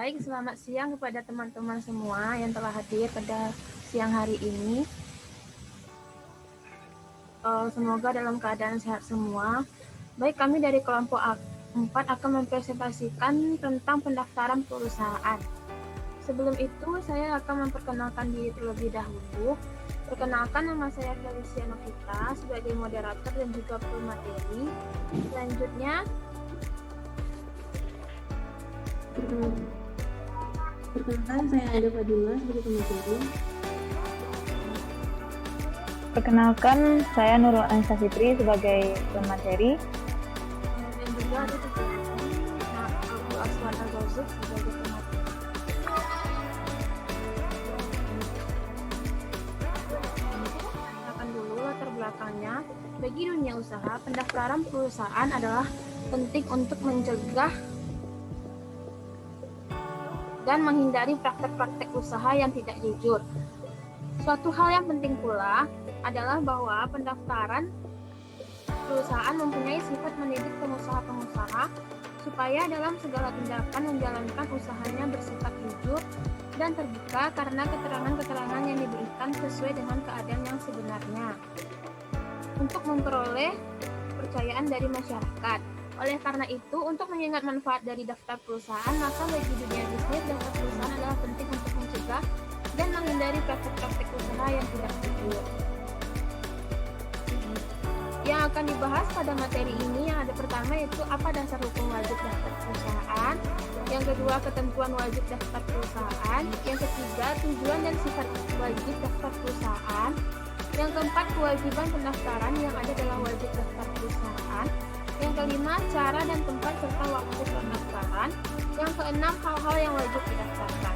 Baik, selamat siang kepada teman-teman semua yang telah hadir pada siang hari ini. Semoga dalam keadaan sehat semua. Baik, kami dari kelompok 4 akan mempresentasikan tentang pendaftaran perusahaan. Sebelum itu, saya akan memperkenalkan diri terlebih dahulu. Perkenalkan, nama saya Felicia Novita sebagai moderator dan juga pemateri. Selanjutnya, perkenalkan, saya Ada Fadila sebagai pemateri. Perkenalkan, saya Nurul Anissa Fitri sebagai pemateri. dan juga ada Abu Aswan Al-Ghazuk sebagai pemateri. Akan dulu latar belakangnya. Bagi dunia usaha, pendaftaran perusahaan adalah penting untuk mencegah dan menghindari praktek-praktek usaha yang tidak jujur. Suatu hal yang penting pula adalah bahwa pendaftaran perusahaan mempunyai sifat mendidik pengusaha-pengusaha supaya dalam segala tindakan menjalankan usahanya bersifat jujur dan terbuka karena keterangan-keterangan yang diberikan sesuai dengan keadaan yang sebenarnya untuk memperoleh kepercayaan dari masyarakat. Oleh karena itu, untuk mengingat manfaat dari daftar perusahaan, maka bagi dunia bisnis, daftar perusahaan adalah penting untuk mencegah dan menghindari praktek-praktek usaha yang tidak jujur. Yang akan dibahas pada materi ini yang ada pertama yaitu apa dasar hukum wajib daftar perusahaan, yang kedua ketentuan wajib daftar perusahaan, yang ketiga tujuan dan sifat wajib daftar perusahaan, yang keempat kewajiban pendaftaran yang ada dalam wajib daftar perusahaan, yang kelima cara dan tempat serta waktu pendaftaran, yang keenam hal-hal yang wajib didaftarkan.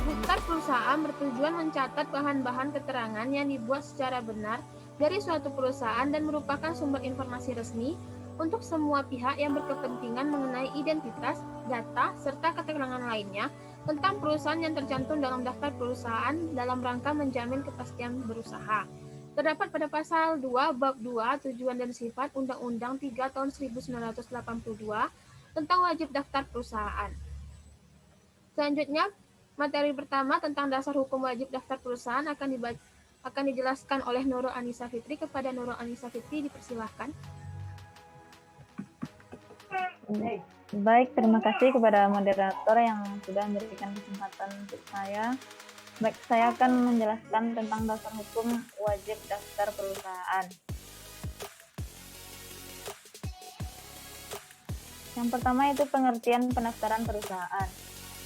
Daftar perusahaan bertujuan mencatat bahan-bahan keterangan yang dibuat secara benar dari suatu perusahaan dan merupakan sumber informasi resmi untuk semua pihak yang berkepentingan mengenai identitas, data, serta keterangan lainnya tentang perusahaan yang tercantum dalam daftar perusahaan dalam rangka menjamin kepastian berusaha. Terdapat pada pasal 2 bab 2 tujuan dan sifat Undang-Undang 3 tahun 1982 tentang wajib daftar perusahaan. Selanjutnya, materi pertama tentang dasar hukum wajib daftar perusahaan akan dijelaskan oleh Nurul Anissa Fitri. Kepada Nurul Anissa Fitri dipersilahkan. Baik, terima kasih kepada moderator yang sudah memberikan kesempatan untuk saya. Baik, saya akan menjelaskan tentang dasar hukum wajib daftar perusahaan. Yang pertama itu pengertian pendaftaran perusahaan.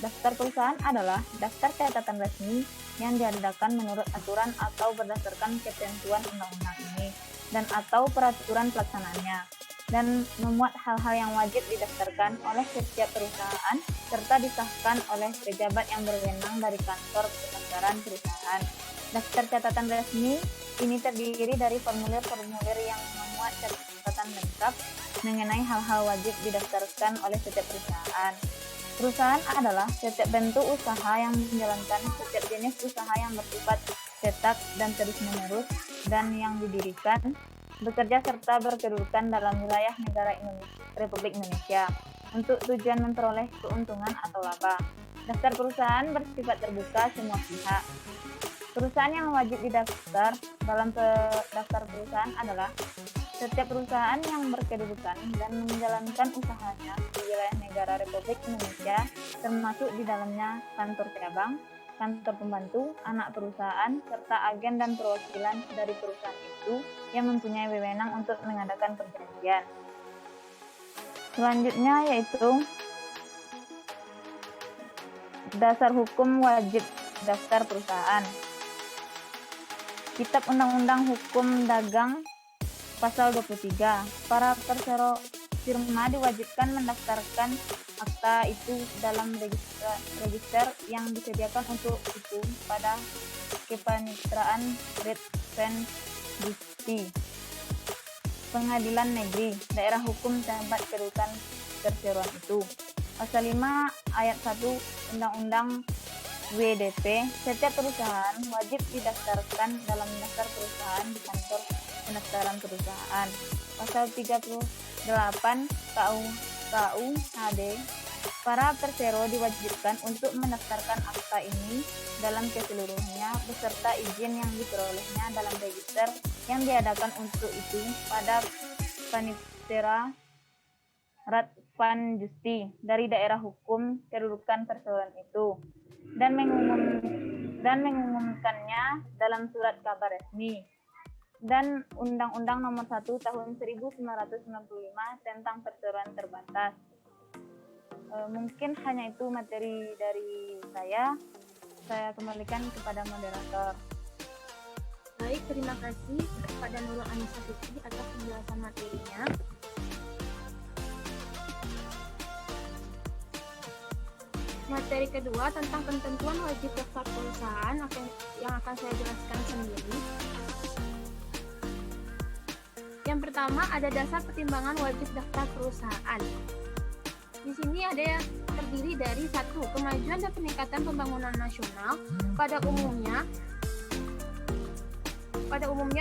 Daftar perusahaan adalah daftar catatan resmi yang diadakan menurut aturan atau berdasarkan ketentuan undang-undang ini dan atau peraturan pelaksanaannya, dan memuat hal-hal yang wajib didaftarkan oleh setiap perusahaan serta disahkan oleh pejabat yang berwenang dari kantor pendaftaran perusahaan. Daftar catatan resmi ini terdiri dari formulir-formulir yang memuat catatan lengkap mengenai hal-hal wajib didaftarkan oleh setiap perusahaan. Perusahaan adalah setiap bentuk usaha yang menjalankan setiap jenis usaha yang bersifat cetak dan terus-menerus dan yang didirikan, bekerja serta berkedudukan dalam wilayah negara Republik Indonesia untuk tujuan memperoleh keuntungan atau laba. Daftar perusahaan bersifat terbuka semua pihak. Perusahaan yang wajib didaftar dalam daftar perusahaan adalah setiap perusahaan yang berkedudukan dan menjalankan usahanya di wilayah negara Republik Indonesia, termasuk di dalamnya kantor cabang, kantor pembantu, anak perusahaan, serta agen dan perwakilan dari perusahaan itu yang mempunyai wewenang untuk mengadakan perjanjian. Selanjutnya yaitu dasar hukum wajib daftar perusahaan. Kitab Undang-Undang Hukum Dagang Pasal 23, para persero firma diwajibkan mendaftarkan akta itu dalam register yang disediakan untuk itu pada Kepanitraan Representasi Pengadilan Negeri Daerah Hukum tempat kedudukan perseroan itu. Pasal 5 ayat 1 Undang-Undang WDP, setiap perusahaan wajib didaftarkan dalam daftar perusahaan di kantor pendaftaran perusahaan. Pasal 38 KUHD, para persero diwajibkan untuk mendaftarkan akta ini dalam keseluruhannya beserta izin yang diperolehnya dalam register yang diadakan untuk itu pada Panitera Ratpanjusti dari daerah hukum kedudukan perseroan itu dan mengumumkannya dalam surat kabar resmi. Dan Undang-Undang Nomor 1 Tahun 1995 tentang perseroan terbatas. Mungkin hanya itu materi dari saya. Saya kembalikan kepada moderator. Baik, terima kasih kepada Nurul Anissa Fikri atas penjelasan materinya. Materi kedua tentang ketentuan wajib daftar perusahaan yang akan saya jelaskan sendiri. Yang pertama ada dasar pertimbangan wajib daftar perusahaan. Di sini ada yang terdiri dari 1. Kemajuan dan peningkatan pembangunan nasional pada umumnya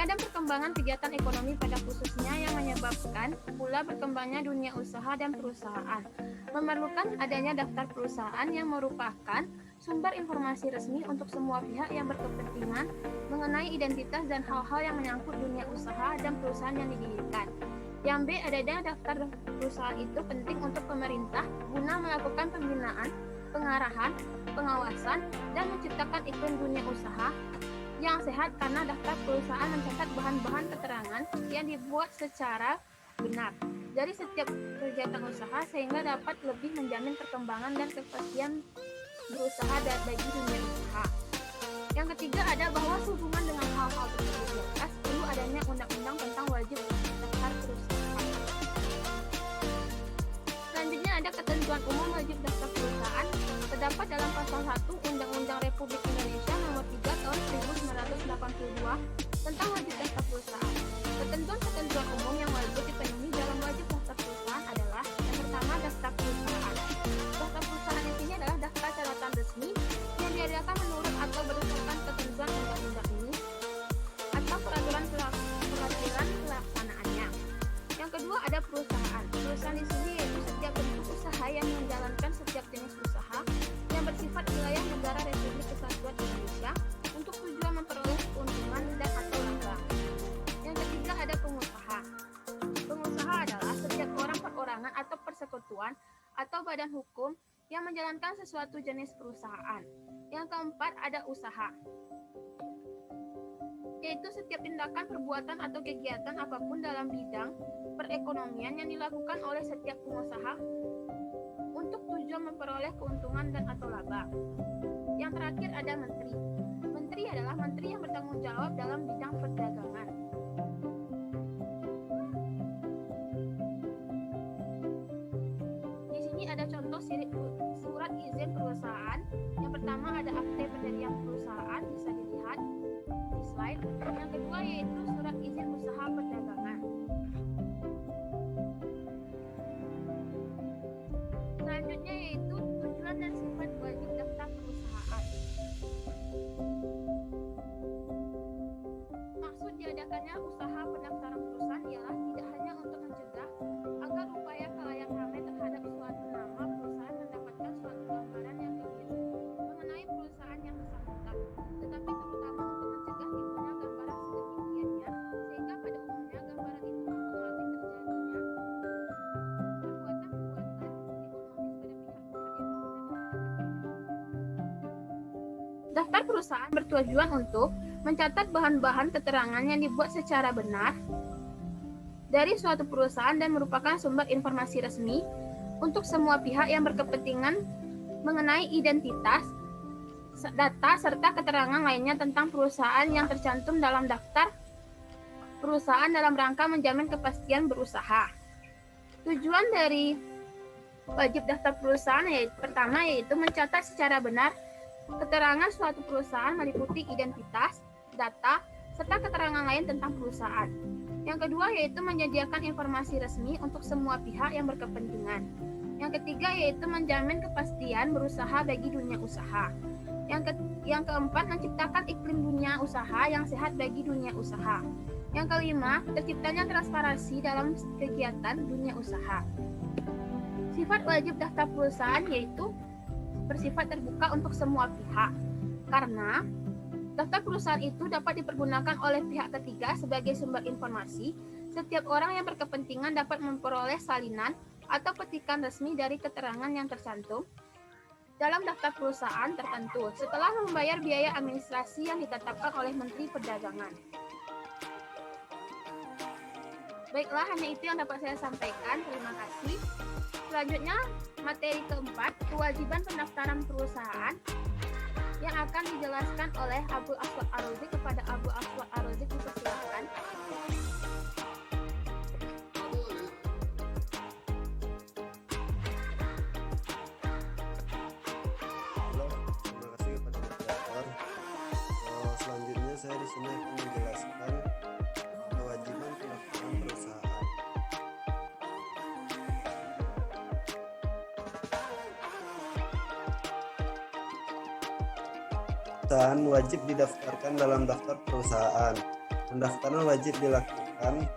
dan perkembangan kegiatan ekonomi pada khususnya yang menyebabkan pula berkembangnya dunia usaha dan perusahaan. Memerlukan adanya daftar perusahaan yang merupakan sumber informasi resmi untuk semua pihak yang berkepentingan mengenai identitas dan hal-hal yang menyangkut dunia usaha dan perusahaan yang didirikan. Yang B, adanya daftar perusahaan itu penting untuk pemerintah guna melakukan pembinaan, pengarahan, pengawasan, dan menciptakan iklim dunia usaha yang sehat karena daftar perusahaan mencatat bahan-bahan keterangan yang dibuat secara benar dari setiap kegiatan usaha sehingga dapat lebih menjamin perkembangan dan kepastian berusaha bagi dunia usaha. Yang ketiga ada bahwa sehubungan dengan hal-hal tersebut di atas perlu adanya undang-undang tentang wajib daftar perusahaan. Selanjutnya ada ketentuan umum wajib daftar perusahaan terdapat dalam pasal 1 Undang-Undang Republik Indonesia Nomor 3 Tahun 1982 tentang wajib daftar perusahaan. Ketentuan-ketentuan umum yang wajib dipenuhi dalam wajib daftar perusahaan adalah yang pertama daftar perusahaan. Daftar perusahaan di sini adalah daftar catatan resmi yang diadakan menurut atau berdasarkan ketentuan undang-undang ini atau peraturan pelaksanaannya. Yang kedua ada perusahaan. Perusahaan di sini yaitu setiap bentuk usaha yang menjalankan setiap jenis usaha yang bersifat wilayah negara Republik Kesatuan Indonesia untuk tujuan memperoleh keuntungan dan atau laba. Yang ketiga ada pengusaha. Pengusaha adalah setiap orang perorangan atau persekutuan atau badan hukum yang menjalankan sesuatu jenis perusahaan. Yang keempat ada usaha, yaitu setiap tindakan, perbuatan, atau kegiatan apapun dalam bidang perekonomian yang dilakukan oleh setiap pengusaha untuk tujuan memperoleh keuntungan dan atau laba. Yang terakhir ada menteri. Menteri adalah menteri yang bertanggung jawab dalam bidang perdagangan. Di sini ada contoh surat izin perusahaan. Yang pertama ada akte pendirian perusahaan, bisa dilihat di slide. Yang kedua yaitu surat izin usaha perdagangan. Selanjutnya yaitu tujuan dan sifat wajib daftar perusahaan. Maksud diadakannya usaha pendaftaran perusahaan ialah tidak hanya untuk mencegah agar upaya khalayak ramai terhadap suatu nama perusahaan mendapatkan suatu gambaran yang keliru mengenai perusahaan yang bersangkutan, tetapi terutama untuk mencegah timbulnya gambaran sedemikiannya sehingga pada umumnya gambaran itu mempengaruhi terjadinya perbuatan-perbuatan ekonomis pada pihak-pihak yang Daftar perusahaan bertujuan untuk mencatat bahan-bahan keterangan yang dibuat secara benar dari suatu perusahaan dan merupakan sumber informasi resmi untuk semua pihak yang berkepentingan mengenai identitas, data, serta keterangan lainnya tentang perusahaan yang tercantum dalam daftar perusahaan dalam rangka menjamin kepastian berusaha. Tujuan dari wajib daftar perusahaan pertama yaitu mencatat secara benar keterangan suatu perusahaan meliputi identitas, data, serta keterangan lain tentang perusahaan. Yang kedua yaitu menyediakan informasi resmi untuk semua pihak yang berkepentingan. Yang ketiga yaitu menjamin kepastian berusaha bagi dunia usaha. Yang keempat menciptakan iklim dunia usaha yang sehat bagi dunia usaha. Yang kelima terciptanya transparansi dalam kegiatan dunia usaha. Sifat wajib daftar perusahaan yaitu bersifat terbuka untuk semua pihak. Karena daftar perusahaan itu dapat dipergunakan oleh pihak ketiga sebagai sumber informasi. Setiap orang yang berkepentingan dapat memperoleh salinan atau petikan resmi dari keterangan yang tercantum dalam daftar perusahaan tertentu setelah membayar biaya administrasi yang ditetapkan oleh Menteri Perdagangan. Baiklah, hanya itu yang dapat saya sampaikan. Terima kasih. Selanjutnya, materi keempat, kewajiban pendaftaran perusahaan yang akan dijelaskan oleh Abu Aswad Ar-Razi. Kepada Abu Aswad Ar-Razi dipersilakan. Halo, terima kasih kepada moderator. Selanjutnya saya di sini akan menjelaskan kewajiban pendaftaran perusahaan. Perusahaan wajib didaftarkan dalam daftar perusahaan. Pendaftaran wajib dilakukan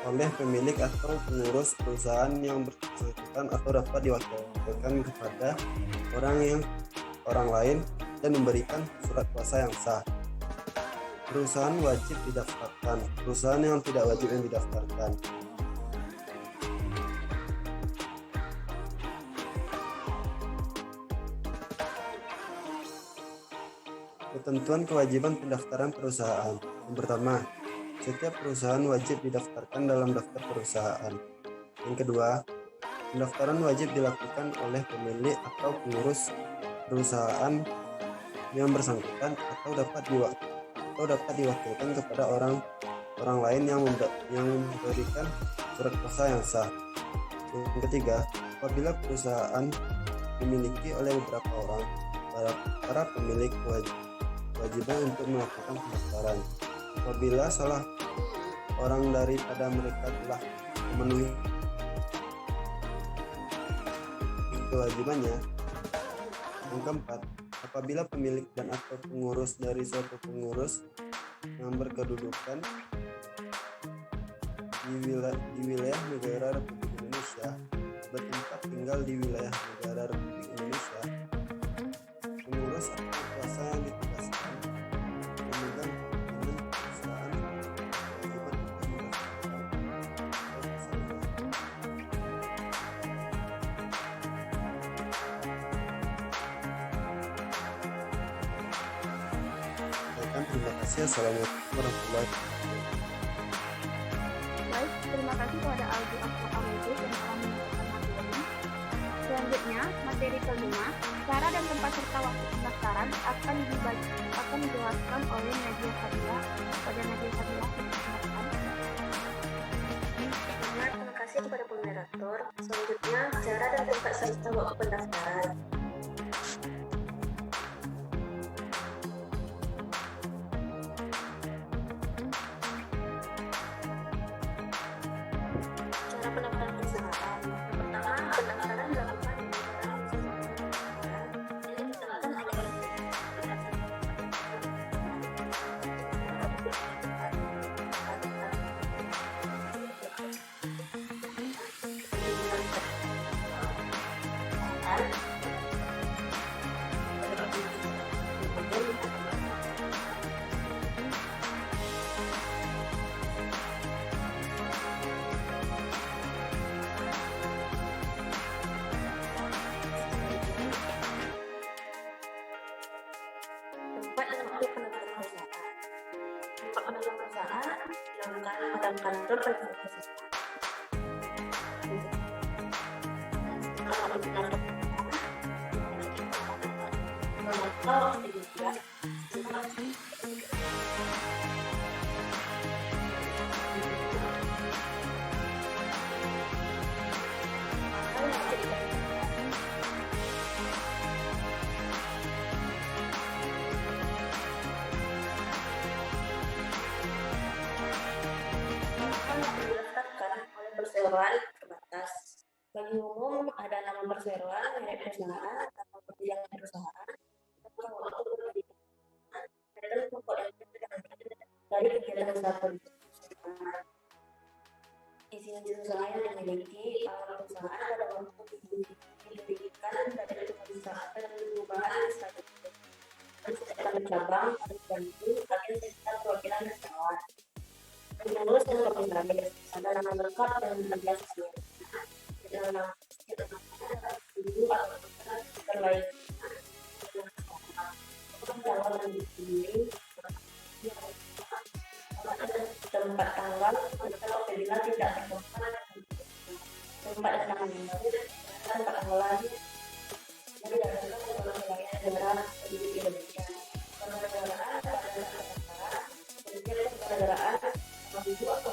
oleh pemilik atau pengurus perusahaan yang bersangkutan atau dapat diwakilkan kepada orang lain dan memberikan surat kuasa yang sah. Perusahaan wajib didaftarkan. Perusahaan yang tidak wajib yang didaftarkan. Ketentuan kewajiban pendaftaran perusahaan. Yang pertama, setiap perusahaan wajib didaftarkan dalam daftar perusahaan. Yang kedua, pendaftaran wajib dilakukan oleh pemilik atau pengurus perusahaan yang bersangkutan atau dapat diwakilkan kepada orang lain yang memberikan surat kuasa yang sah. Yang ketiga, apabila perusahaan dimiliki oleh beberapa orang, para pemilik kewajiban untuk melakukan pendaftaran. Apabila salah orang daripada mereka telah memenuhi kewajibannya. Yang keempat, apabila pemilik dan atau pengurus dari suatu pengurus yang berkedudukan di wilayah negara Republik Indonesia bertempat tinggal di wilayah negara Republik Indonesia, pengurus atau kuasa yang ditugaskan memegang dengan perusahaan kewajiban untuk mendaftarkan perusahaan. Terima kasih. Assalamualaikum warahmatullahi wabarakatuh. Baik, terima kasih kepada Abu Aswad Ar-Razi yang telah menyampaikan materi. Selanjutnya, materi kelima, cara dan tempat serta waktu pendaftaran akan dijelaskan oleh Nadia Fadila. Pada Nadia Fadila, silakan. Terima kasih kepada moderator. Selanjutnya, cara dan tempat serta waktu pendaftaran. Cara pendaftaran perusahaan. Yang pertama, pendaftaran dilakukan di dalam sistem pendaftaran yang ditetapkan oleh tempat dan waktu pendaftaran perusahaan. Tempat pendaftaran perusahaan dilakukan pada kantor pendaftaran perusahaan. Didaftarkan oleh perseroan terbatas. Bagi umum ada nama perseroan, merek perusahaan, nama perjanjian perusahaan, dan waktu penerbitan, dan pokok yang dari kegiatan usaha perusahaan. izin usaha yang dimiliki oleh perusahaan pada waktu didirikan dari perusahaan dan perubahan status dan cabang tertentu agen serta perwakilan wisatawan. Pengurus dan komisaris ada nama lengkap dan tugas dalam dulu atau terlain calon dipilih tempat tanggal atau apabila tidak terdapat tempat dan tanggal tempat tanggalan dari dasarkan wilayah negara di Indonesia. Penyelenggaraan pada negara penyelenggaraan maju atau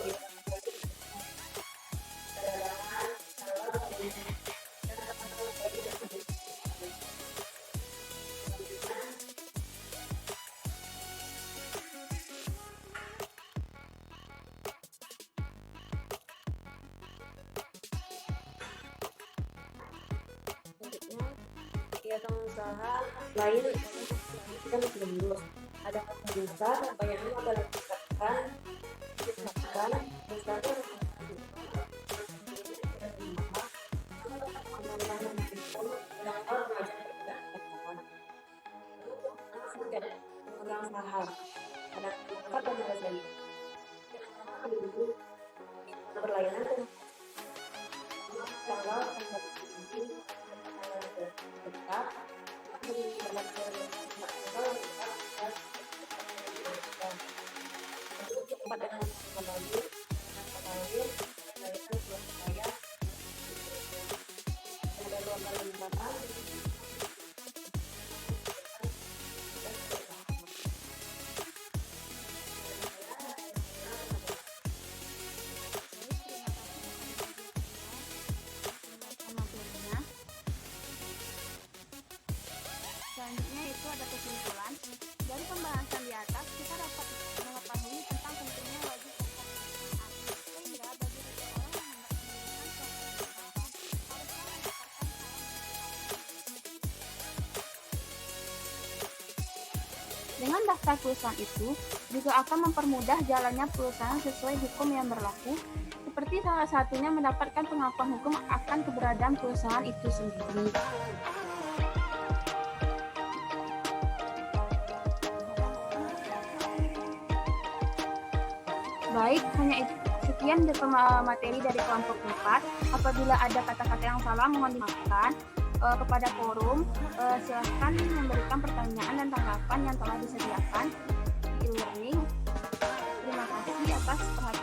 kegiatan usaha lain yang belum lulus. Ada besar banyaknya adalah misalkan pemegang saham ada tempat dan harga berlainan tanggal tetap cepat dan kembali ada lomba limpaan Selanjutnya itu ada kesimpulan. Dari pembahasan di atas, kita dapat mengetahui tentang pentingnya wajib pajak perusahaan. Sehingga bagi seseorang yang hendak mendirikan suatu perusahaan, harusnya mendapatkan Dengan daftar perusahaan itu, juga akan mempermudah jalannya perusahaan sesuai hukum yang berlaku, seperti salah satunya mendapatkan pengakuan hukum akan keberadaan perusahaan itu sendiri. Baik, hanya itu. Sekian materi dari kelompok 4. Apabila ada kata-kata yang salah, mohon dimaafkan. Kepada forum, silahkan memberikan pertanyaan dan tanggapan yang telah disediakan di e-learning. Terima kasih atas perhatian.